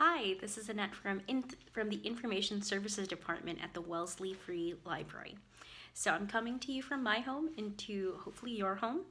Hi, this is Annette from the Information Services Department at the Wellesley Free Library. So I'm coming to you from my home into hopefully your home.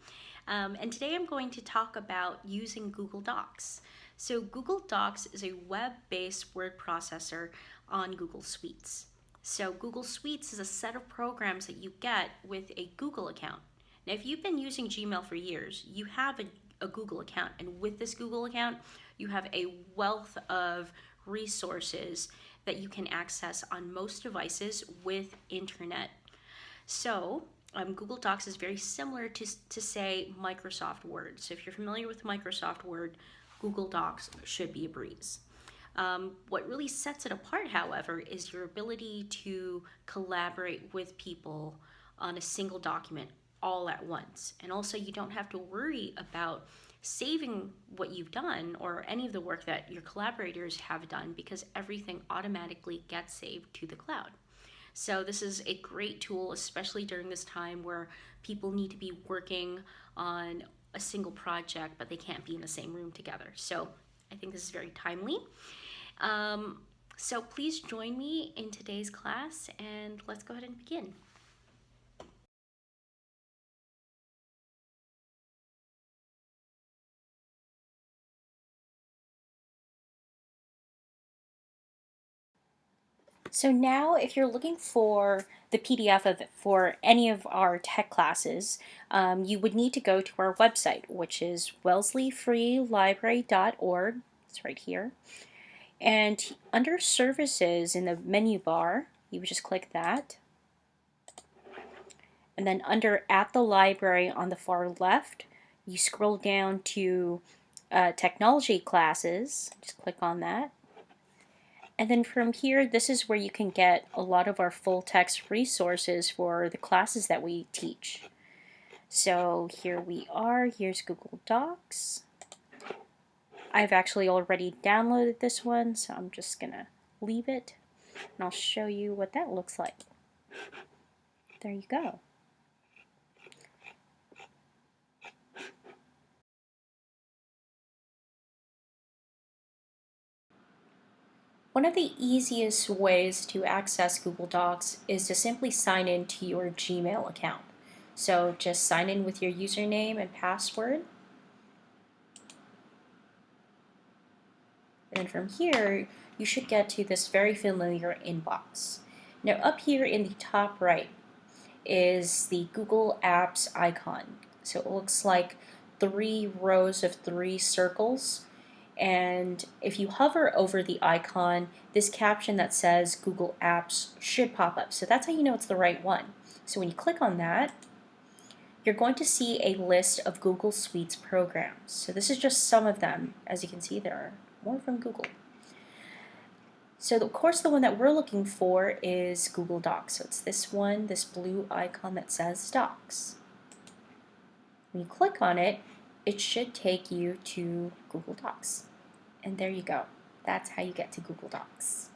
And today I'm going to talk about using Google Docs. So Google Docs is a web-based word processor on Google Suites. So Google Suites is a set of programs that you get with a Google account. Now, if you've been using Gmail for years, you have a Google account, and with this Google account, you have a wealth of resources that you can access on most devices with internet. So Google Docs is very similar to say Microsoft Word. So if you're familiar with Microsoft Word, Google Docs should be a breeze. What really sets it apart, however, is your ability to collaborate with people on a single document all at once. And also, you don't have to worry about saving what you've done or any of the work that your collaborators have done because everything automatically gets saved to the cloud. So this is a great tool, especially during this time where people need to be working on a single project, but they can't be in the same room together. So I think this is very timely. So please join me in today's class and let's go ahead and begin. So now if you're looking for the PDF for any of our tech classes, you would need to go to our website, which is wellesleyfreelibrary.org. It's right here. And under Services in the menu bar, you would just click that. And then under At the Library on the far left, you scroll down to Technology Classes. Just click on that. And then from here, this is where you can get a lot of our full text resources for the classes that we teach. So here we are. Here's Google Docs. I've actually already downloaded this one, so I'm just going to leave it. And I'll show you what that looks like. There you go. One of the easiest ways to access Google Docs is to simply sign in to your Gmail account. So just sign in with your username and password. And from here, you should get to this very familiar inbox. Now up here in the top right is the Google Apps icon. So it looks like 3 rows of 3 circles. And if you hover over the icon, this caption that says Google Apps should pop up. So that's how you know it's the right one. So when you click on that, you're going to see a list of Google Suites programs. So this is just some of them. As you can see, there are more from Google. So of course the one that we're looking for is Google Docs. So it's this one, this blue icon that says Docs. When you click on it, it should take you to Google Docs. And there you go. That's how you get to Google Docs.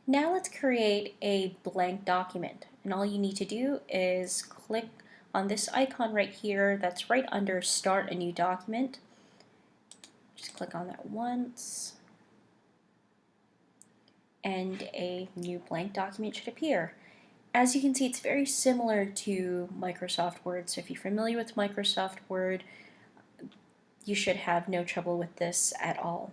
Now let's create a blank document. And all you need to do is click on this icon right here that's right under Start a New Document. Just click on that once. And a new blank document should appear. As you can see, it's very similar to Microsoft Word. So if you're familiar with Microsoft Word, you should have no trouble with this at all.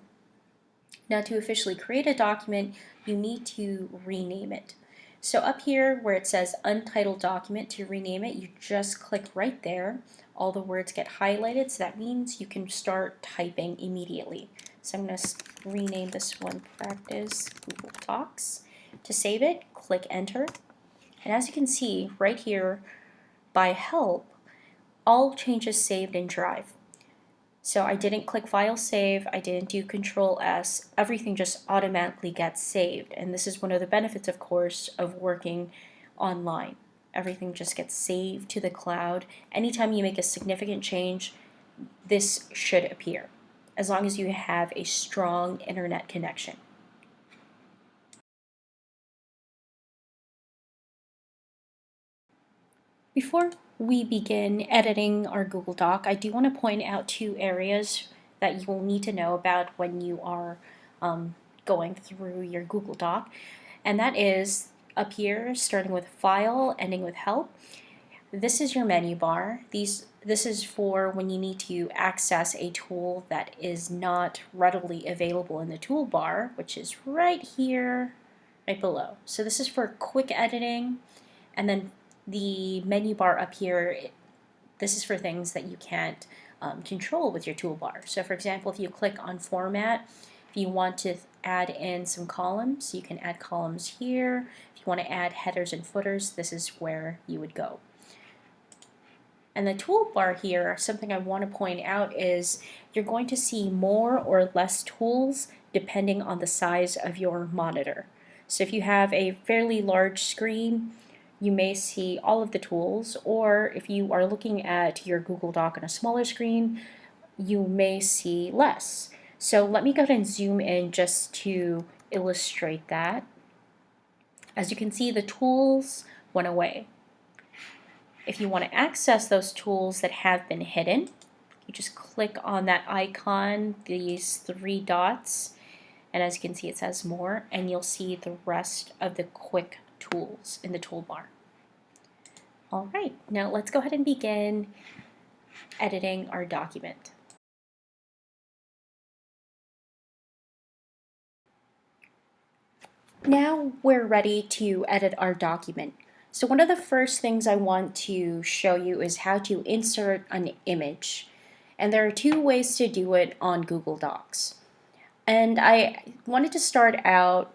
Now to officially create a document, you need to rename it. So up here where it says Untitled Document, to rename it, you just click right there. All the words get highlighted, so that means you can start typing immediately. So I'm going to rename this one Practice Google Docs. To save it, click Enter. And as you can see right here, by Help, all changes saved in Drive. So I didn't click File Save, I didn't do Control S, everything just automatically gets saved. And this is one of the benefits, of course, of working online. Everything just gets saved to the cloud. Anytime you make a significant change, this should appear, as long as you have a strong internet connection. Before we begin editing our Google Doc, I do want to point out two areas that you will need to know about when you are going through your Google Doc, and that is up here, starting with File, ending with Help. This is your menu bar. This is for when you need to access a tool that is not readily available in the toolbar, which is right here, right below. So this is for quick editing, and then the menu bar up here, this is for things that you can't control with your toolbar. So for example, if you click on Format, if you want to add in some columns, you can add columns here. If you want to add headers and footers, this is where you would go. And the toolbar here, something I want to point out is you're going to see more or less tools depending on the size of your monitor. So if you have a fairly large screen, you may see all of the tools, or if you are looking at your Google Doc on a smaller screen, you may see less. So let me go ahead and zoom in just to illustrate that. As you can see, the tools went away. If you want to access those tools that have been hidden, you just click on that icon, these three dots, and as you can see it says more, and you'll see the rest of the quick tools in the toolbar. Alright, now let's go ahead and begin editing our document. Now we're ready to edit our document. So one of the first things I want to show you is how to insert an image. And there are two ways to do it on Google Docs. And I wanted to start out,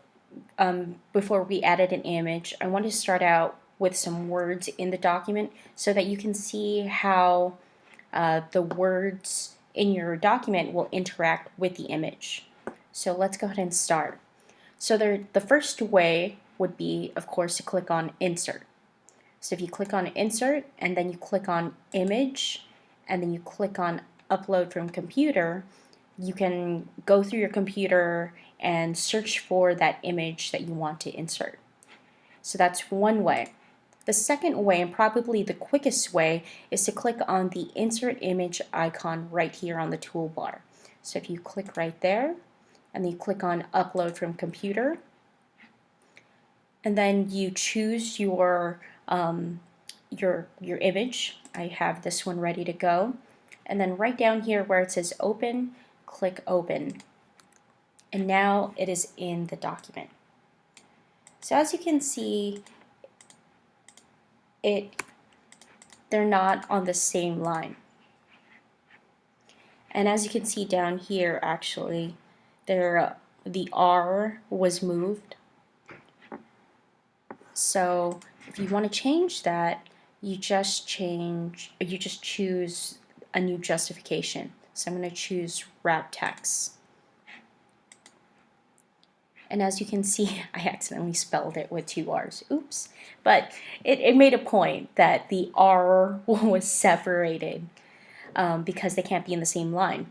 before we added an image, I wanted to start out with some words in the document so that you can see how the words in your document will interact with the image. So let's go ahead and start. So the first way would be, of course, to click on Insert. So if you click on Insert and then you click on Image and then you click on Upload from Computer, you can go through your computer and search for that image that you want to insert. So that's one way. The second way, and probably the quickest way, is to click on the Insert Image icon right here on the toolbar. So if you click right there, and then you click on Upload from Computer, and then you choose your image. I have this one ready to go, and then right down here where it says Open, click Open, and now it is in the document. So as you can see, they're not on the same line, and as you can see down here, actually, the R was moved. So if you want to change that, you just choose a new justification. So I'm going to choose wrap text. And as you can see, I accidentally spelled it with two R's. Oops. But it made a point that the R was separated because they can't be in the same line.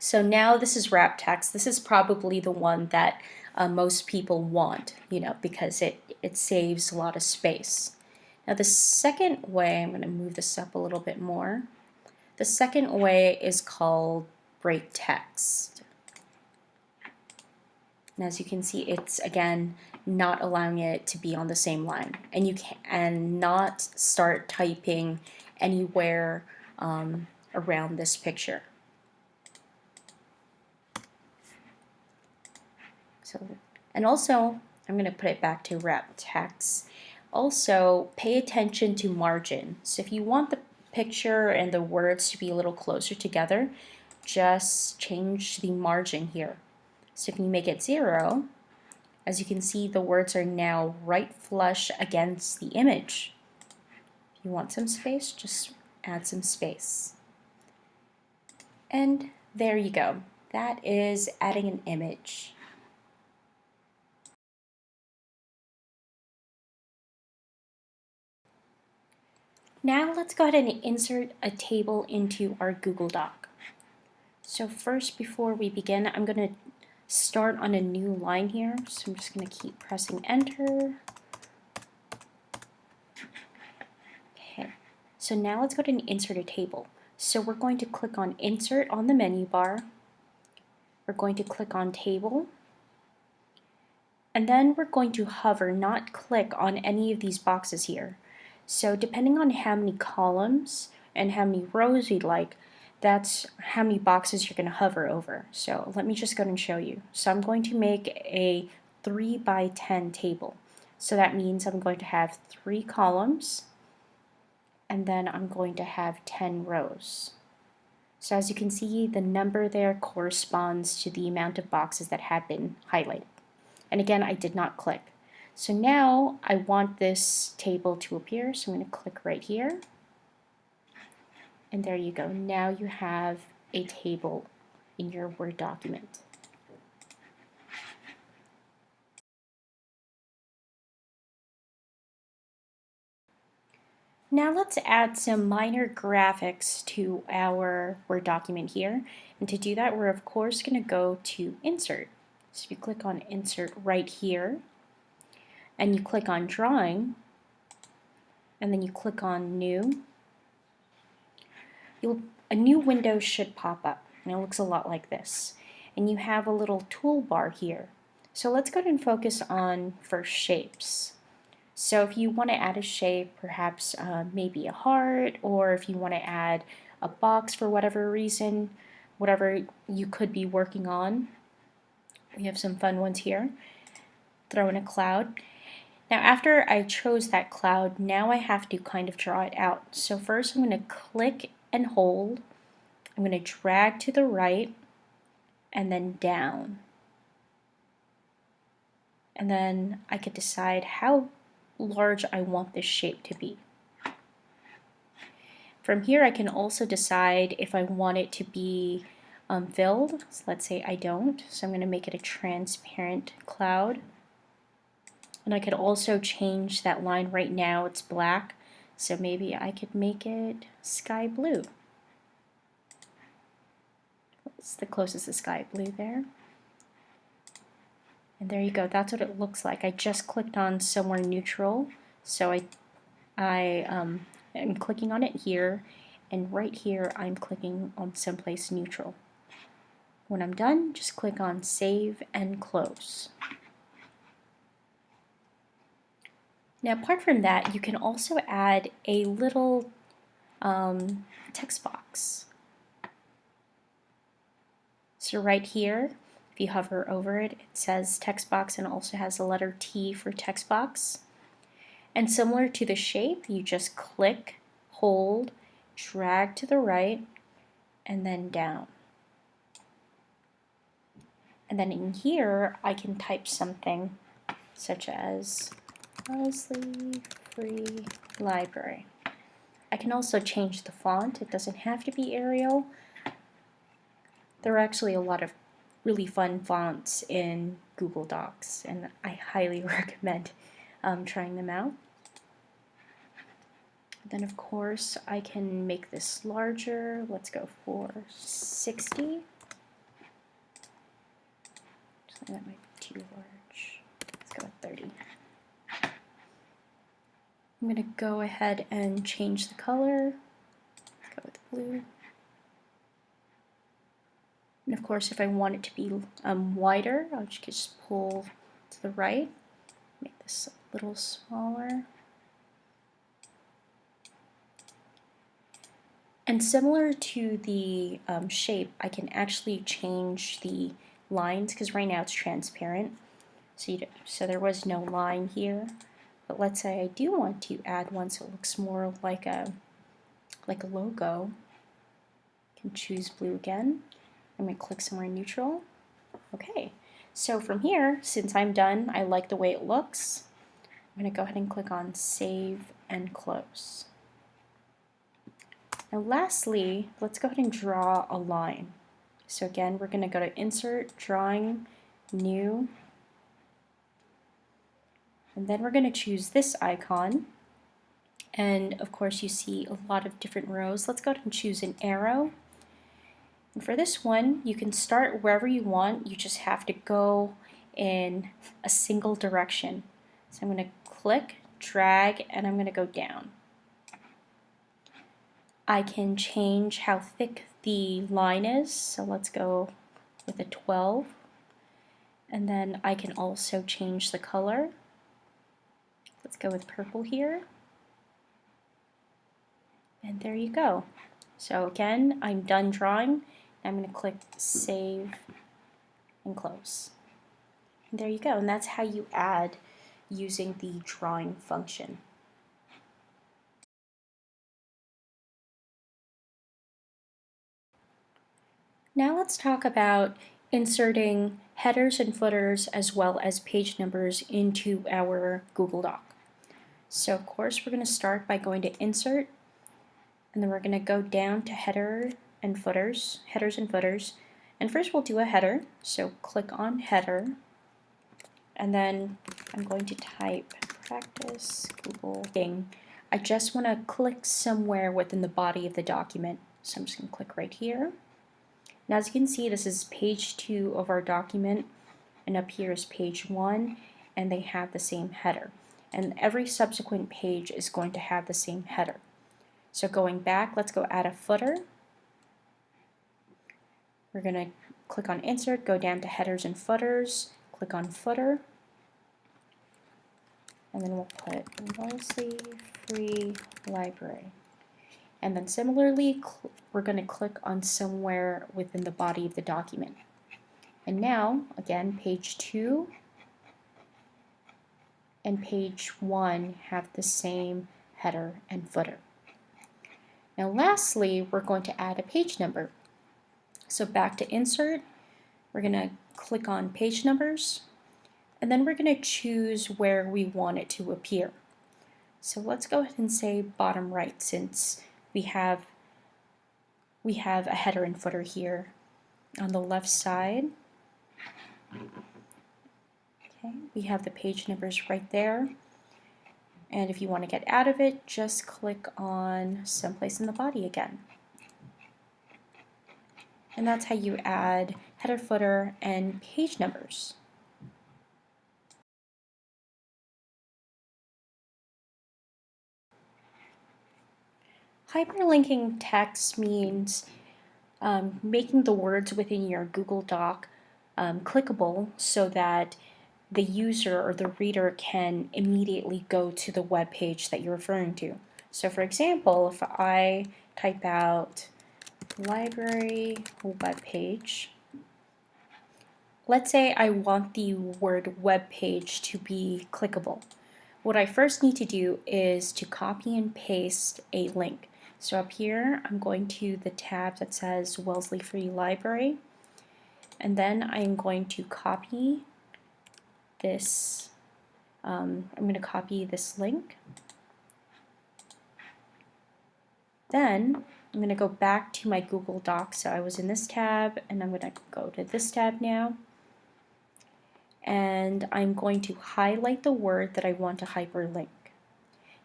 So now this is wrap text. This is probably the one that most people want, because it saves a lot of space. Now the second way, I'm going to move this up a little bit more. The second way is called break text. And as you can see, it's again not allowing it to be on the same line, and you can not start typing anywhere around this picture. So, and also, I'm going to put it back to wrap text. Also, pay attention to margin. So if you want the picture and the words to be a little closer together, just change the margin here. So if you make it 0, as you can see, the words are now right flush against the image. If you want some space, just add some space. And there you go. That is adding an image. Now let's go ahead and insert a table into our Google Doc. So first, before we begin, I'm going to start on a new line here. So I'm just going to keep pressing enter. Okay. So now let's go ahead and insert a table. So we're going to click on Insert on the menu bar. We're going to click on Table. And then we're going to hover, not click on any of these boxes here. So depending on how many columns and how many rows you'd like, that's how many boxes you're going to hover over. So let me just go ahead and show you. So I'm going to make a 3 by 10 table. So that means I'm going to have 3 columns, and then I'm going to have 10 rows. So as you can see, the number there corresponds to the amount of boxes that have been highlighted. And again, I did not click. So now I want this table to appear, so I'm going to click right here. And there you go. Now you have a table in your Word document. Now let's add some minor graphics to our Word document here. And to do that, we're of course going to go to Insert. So if you click on Insert right here, and you click on Drawing, and then you click on New, a new window should pop up, and it looks a lot like this. And you have a little toolbar here. So let's go ahead and focus on first shapes. So if you want to add a shape, perhaps maybe a heart, or if you want to add a box for whatever reason, whatever you could be working on, we have some fun ones here. Throw in a cloud. Now after I chose that cloud, now I have to kind of draw it out. So first I'm going to click and hold. I'm going to drag to the right and then down. And then I could decide how large I want this shape to be. From here I can also decide if I want it to be filled. So let's say I don't, so I'm going to make it a transparent cloud. And I could also change that line. Right now it's black, so maybe I could make it sky blue. It's the closest to sky blue there. And there you go, that's what it looks like. I just clicked on somewhere neutral, so I am clicking on it here, and right here I'm clicking on someplace neutral. When I'm done, just click on Save and Close. Now apart from that, you can also add a little text box. So right here, if you hover over it, it says text box and also has the letter T for text box. And similar to the shape, you just click, hold, drag to the right, and then down. And then in here, I can type something such as Wellesley Free Library. I can also change the font. It doesn't have to be Arial. There are actually a lot of really fun fonts in Google Docs, and I highly recommend trying them out. Then of course I can make this larger. Let's go for 60. So that might be too large. Let's go with 30. I'm going to go ahead and change the color. Let's go with blue. And of course, if I want it to be wider, I'll just pull to the right, make this a little smaller. And similar to the shape, I can actually change the lines, because right now it's transparent. So there was no line here. But let's say I do want to add one so it looks more like a logo. I can choose blue again. I'm going to click somewhere neutral. Okay, so from here, since I'm done, I like the way it looks. I'm going to go ahead and click on Save and Close. Now lastly, let's go ahead and draw a line. So again, we're going to go to Insert, Drawing, New, and then we're going to choose this icon. And of course you see a lot of different rows. Let's go ahead and choose an arrow. And for this one, you can start wherever you want. You just have to go in a single direction. So I'm going to click, drag, and I'm going to go down. I can change how thick the line is, so let's go with a 12. And then I can also change the color. Let's go with purple here. And there you go. So again, I'm done drawing. I'm going to click Save and Close. And there you go. And that's how you add using the drawing function. Now let's talk about inserting headers and footers as well as page numbers into our Google Doc. So of course we're going to start by going to Insert, and then we're going to go down to headers and footers. And first we'll do a header, so click on Header, and then I'm going to type Practice Google Thing. I just want to click somewhere within the body of the document, so I'm just going to click right here. Now as you can see, this is page 2 of our document, and up here is page 1, and they have the same header. And every subsequent page is going to have the same header. So going back, let's go add a footer. We're going to click on Insert, go down to Headers and Footers, click on Footer, and then we'll put Wellesley Free Library. And then similarly, we're going to click on somewhere within the body of the document. And now, again, page 2 and page 1 have the same header and footer. Now lastly, we're going to add a page number. So back to Insert, we're going to click on Page Numbers, and then we're going to choose where we want it to appear. So let's go ahead and say bottom right, since we have a header and footer here on the left side. Okay, we have the page numbers right there. And if you want to get out of it, just click on someplace in the body again. And that's how you add header, footer, and page numbers. Hyperlinking text means making the words within your Google Doc clickable so that the user or the reader can immediately go to the web page that you're referring to. So for example, if I type out library web page, let's say I want the word web page to be clickable. What I first need to do is to copy and paste a link. So up here, I'm going to the tab that says Wellesley Free Library, and then I'm going to copy this. I'm going to copy this link. Then I'm going to go back to my Google Docs. So I was in this tab, and I'm going to go to this tab now. And I'm going to highlight the word that I want to hyperlink.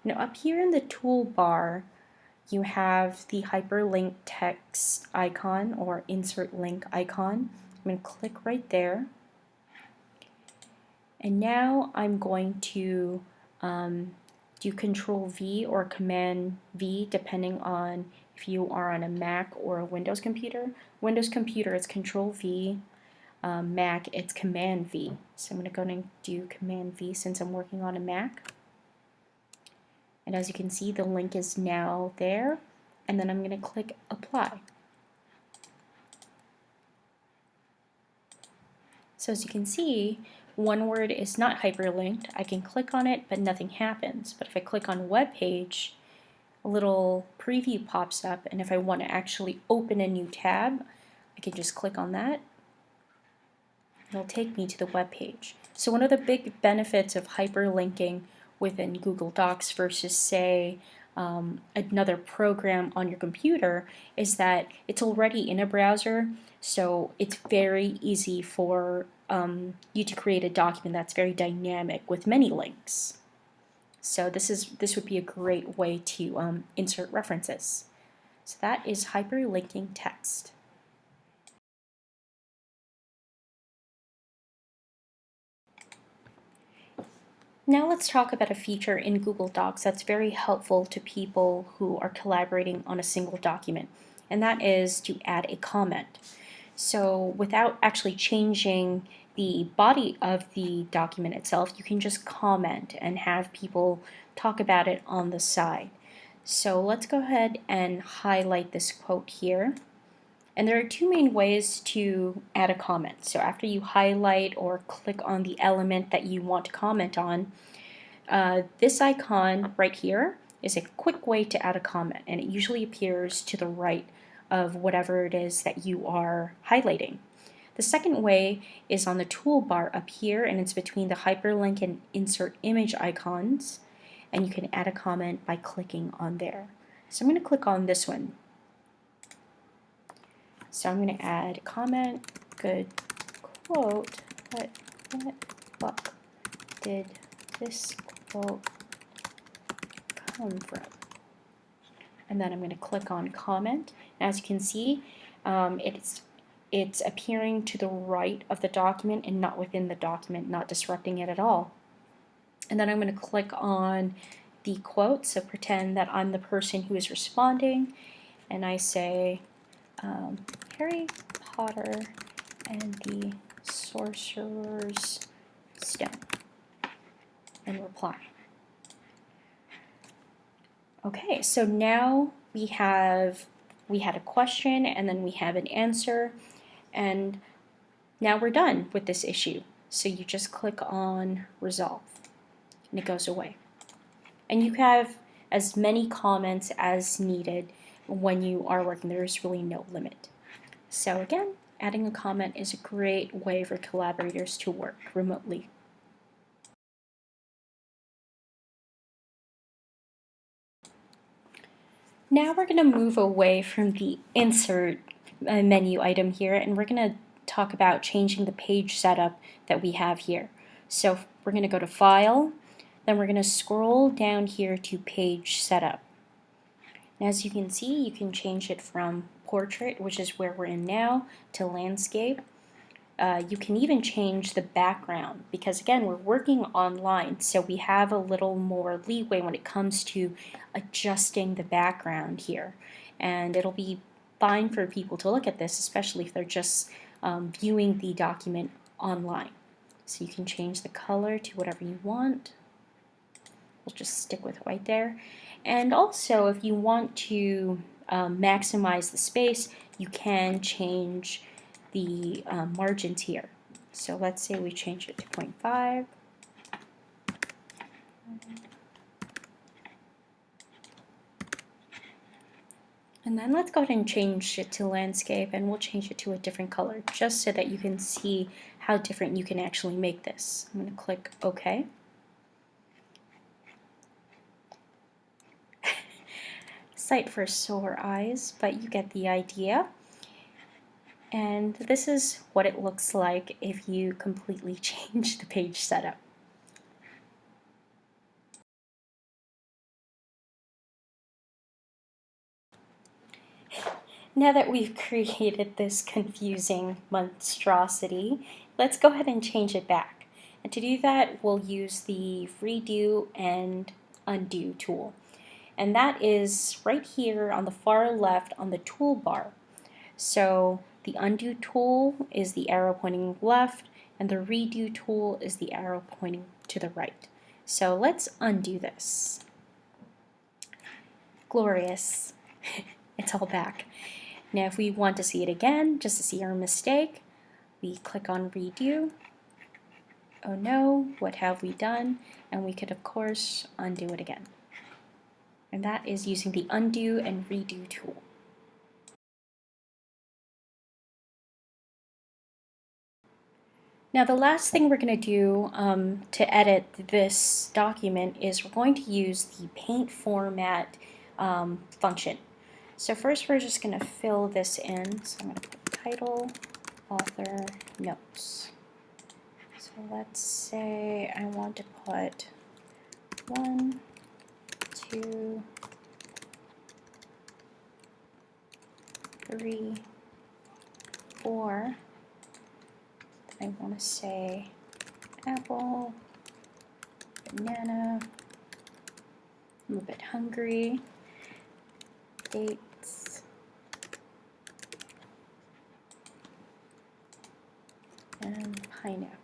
Now up here in the toolbar, you have the hyperlink text icon or insert link icon. I'm going to click right there. And now I'm going to do Control V or Command V depending on if you are on a Mac or a Windows computer. Windows computer it's Control V, Mac it's Command V. So I'm going to go and do Command V since I'm working on a Mac. And as you can see, the link is now there, and then I'm going to click Apply. So as you can see, one word is not hyperlinked. I can click on it, but nothing happens. But if I click on Web Page, a little preview pops up, and if I want to actually open a new tab, I can just click on that. It'll take me to the web page. So one of the big benefits of hyperlinking within Google Docs versus, say, another program on your computer is that it's already in a browser, so it's very easy for you to create a document that's very dynamic with many links. So this would be a great way to insert references. So that is hyperlinking text. Now let's talk about a feature in Google Docs that's very helpful to people who are collaborating on a single document, and that is to add a comment. So without actually changing the body of the document itself, you can just comment and have people talk about it on the side. So let's go ahead and highlight this quote here. And there are two main ways to add a comment. So after you highlight or click on the element that you want to comment on, this icon right here is a quick way to add a comment, and it usually appears to the right of whatever it is that you are highlighting. The second way is on the toolbar up here, and it's between the hyperlink and insert image icons, and you can add a comment by clicking on there. So I'm going to click on this one. So I'm going to add a comment, good quote, but what book did this quote come from? And then I'm going to click on comment. And as you can see, it's appearing to the right of the document and not within the document, not disrupting it at all. And then I'm going to click on the quote, so pretend that I'm the person who is responding, and I say, Harry Potter and the Sorcerer's Stone, and reply. Okay, so now we had a question and then we have an answer, and now we're done with this issue. So you just click on resolve and it goes away. And you have as many comments as needed when you are working. There's really no limit. So again, adding a comment is a great way for collaborators to work remotely. Now we're going to move away from the insert menu item here, and we're going to talk about changing the page setup that we have here. So we're going to go to File, then we're going to scroll down here to Page Setup. And as you can see, you can change it from Portrait, which is where we're in now, to Landscape. You can even change the background, because again, we're working online, so we have a little more leeway when it comes to adjusting the background here. And it'll be fine for people to look at this, especially if they're just viewing the document online. So you can change the color to whatever you want. We'll just stick with white there. And also, if you want to maximize the space, you can change the margins here. So let's say we change it to 0.5. And then let's go ahead and change it to landscape, and we'll change it to a different color just so that you can see how different you can actually make this. I'm going to click OK. Sight for sore eyes, but you get the idea. And this is what it looks like if you completely change the page setup. Now that we've created this confusing monstrosity, let's go ahead and change it back. And to do that, we'll use the redo and undo tool. And that is right here on the far left on the toolbar. So the undo tool is the arrow pointing left, and the redo tool is the arrow pointing to the right. So let's undo this. Glorious. It's all back. Now if we want to see it again, just to see our mistake, we click on redo. Oh no, what have we done? And we could of course undo it again. And that is using the undo and redo tool. Now the last thing we're going to do to edit this document is we're going to use the paint format function. So first we're just going to fill this in. So I'm going to put title, author, notes. So let's say I want to put 1, 2, 3, 4. I want to say apple, banana. I'm a bit hungry. Dates. And pineapple.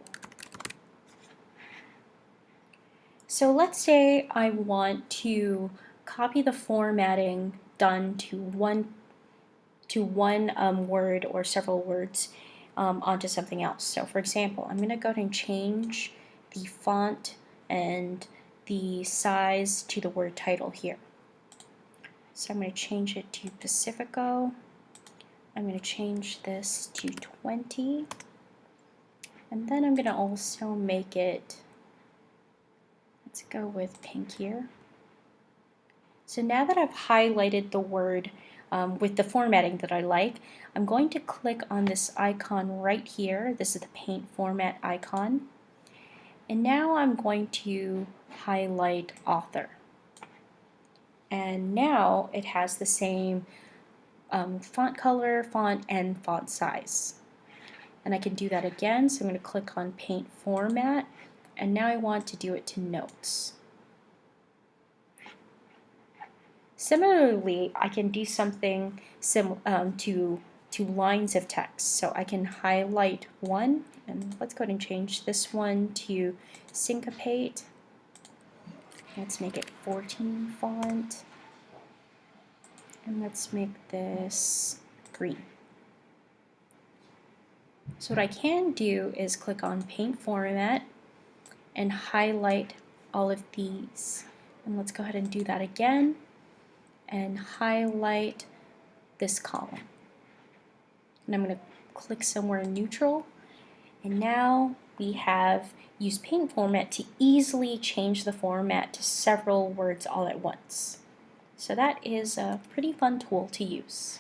So let's say I want to copy the formatting done to one word or several words onto something else. So for example, I'm going to go ahead and change the font and the size to the word title here. So I'm going to change it to Pacifico. I'm going to change this to 20. And then I'm going to also make it, let's go with pink here. So now that I've highlighted the word with the formatting that I like, I'm going to click on this icon right here. This is the paint format icon. And now I'm going to highlight author. And now it has the same font color, font, and font size. And I can do that again, so I'm going to click on paint format, and now I want to do it to notes. Similarly, I can do something to lines of text. So I can highlight one, and let's go ahead and change this one to syncopate. Let's make it 14 font, and let's make this green. So what I can do is click on paint format and highlight all of these. And let's go ahead and do that again and highlight this column. And I'm going to click somewhere neutral. And now we have used paint format to easily change the format to several words all at once. So that is a pretty fun tool to use.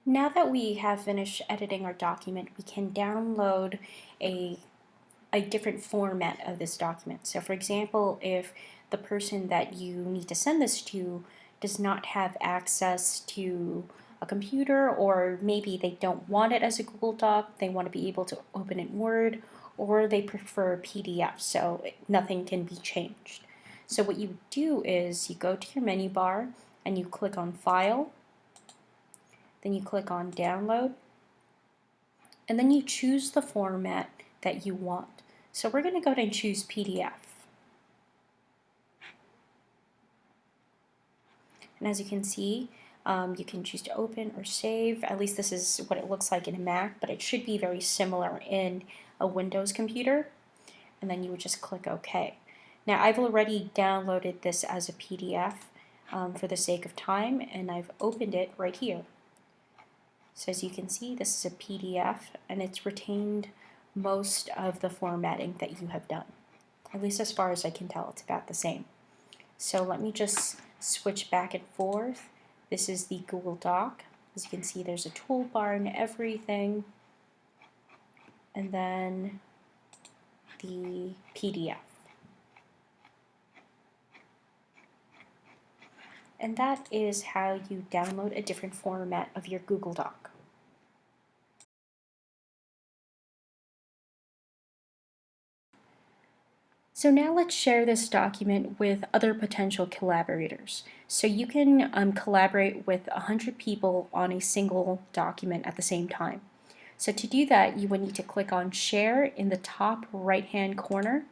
Now that we have finished editing our document, we can download a different format of this document. So for example, if the person that you need to send this to does not have access to a computer, or maybe they don't want it as a Google Doc, they want to be able to open it in Word, or they prefer PDF, so nothing can be changed. So what you do is you go to your menu bar and you click on File, then you click on Download, and then you choose the format that you want. So we're going to go ahead and choose PDF. And as you can see, you can choose to open or save. At least this is what it looks like in a Mac, but it should be very similar in a Windows computer. And then you would just click OK. Now I've already downloaded this as a PDF for the sake of time, and I've opened it right here. So as you can see, this is a PDF, and it's retained most of the formatting that you have done. At least as far as I can tell, it's about the same. So let me just switch back and forth. This is the Google Doc. As you can see, there's a toolbar and everything. And then the PDF. And that is how you download a different format of your Google Doc. So now let's share this document with other potential collaborators. So you can collaborate with 100 people on a single document at the same time. So to do that, you would need to click on Share in the top right-hand corner.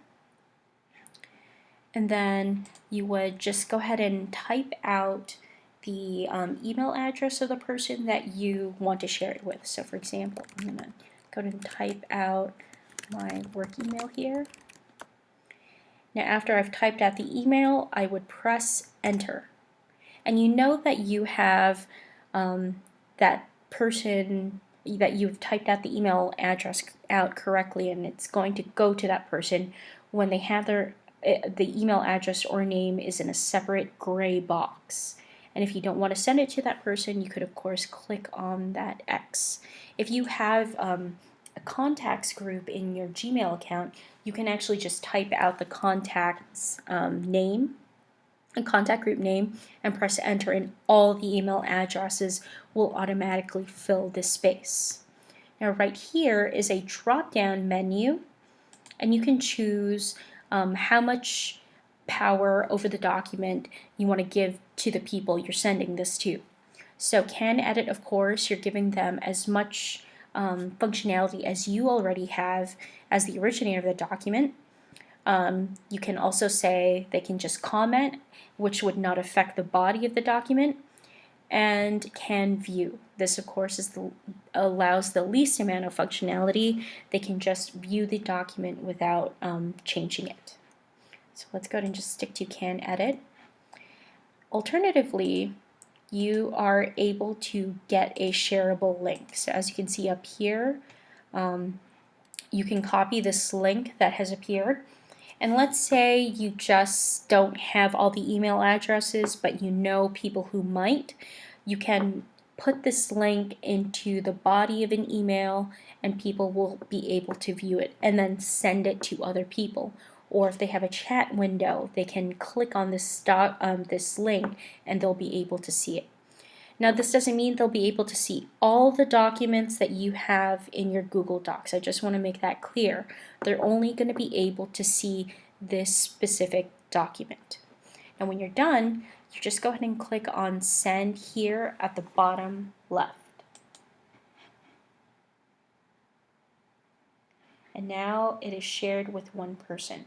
And then you would just go ahead and type out the email address of the person that you want to share it with. So for example, I'm going to go ahead and type out my work email here. Now after I've typed out the email, I would press enter. And you know that you have that person, that you've typed out the email address out correctly, and it's going to go to that person when they have the email address or name is in a separate gray box. And if you don't want to send it to that person, you could of course click on that X. If you have a contacts group in your Gmail account, you can actually just type out the contact's name, a contact group name, and press enter, and all the email addresses will automatically fill this space. Now right here is a drop-down menu, and you can choose how much power over the document you want to give to the people you're sending this to. So can edit, of course, you're giving them as much functionality as you already have as the originator of the document. You can also say they can just comment, which would not affect the body of the document, and can view. This, of course, allows the least amount of functionality. They can just view the document without changing it. So let's go ahead and just stick to can edit. Alternatively, you are able to get a shareable link. So as you can see up here, you can copy this link that has appeared. And let's say you just don't have all the email addresses, but you know people who might. You can put this link into the body of an email and people will be able to view it and then send it to other people. Or if they have a chat window, they can click on this link and they'll be able to see it. Now, this doesn't mean they'll be able to see all the documents that you have in your Google Docs. I just want to make that clear. They're only going to be able to see this specific document. And when you're done, you just go ahead and click on Send here at the bottom left. And now it is shared with one person.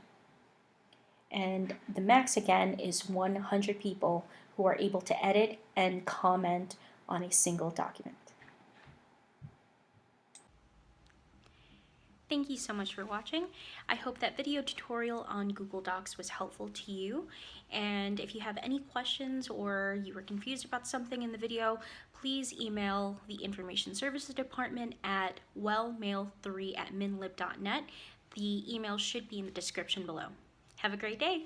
And the max again is 100 people who are able to edit and comment on a single document. Thank you so much for watching. I hope that video tutorial on Google Docs was helpful to you. And if you have any questions or you were confused about something in the video, please email the Information Services Department at wellmail3@minlib.net. The email should be in the description below. Have a great day.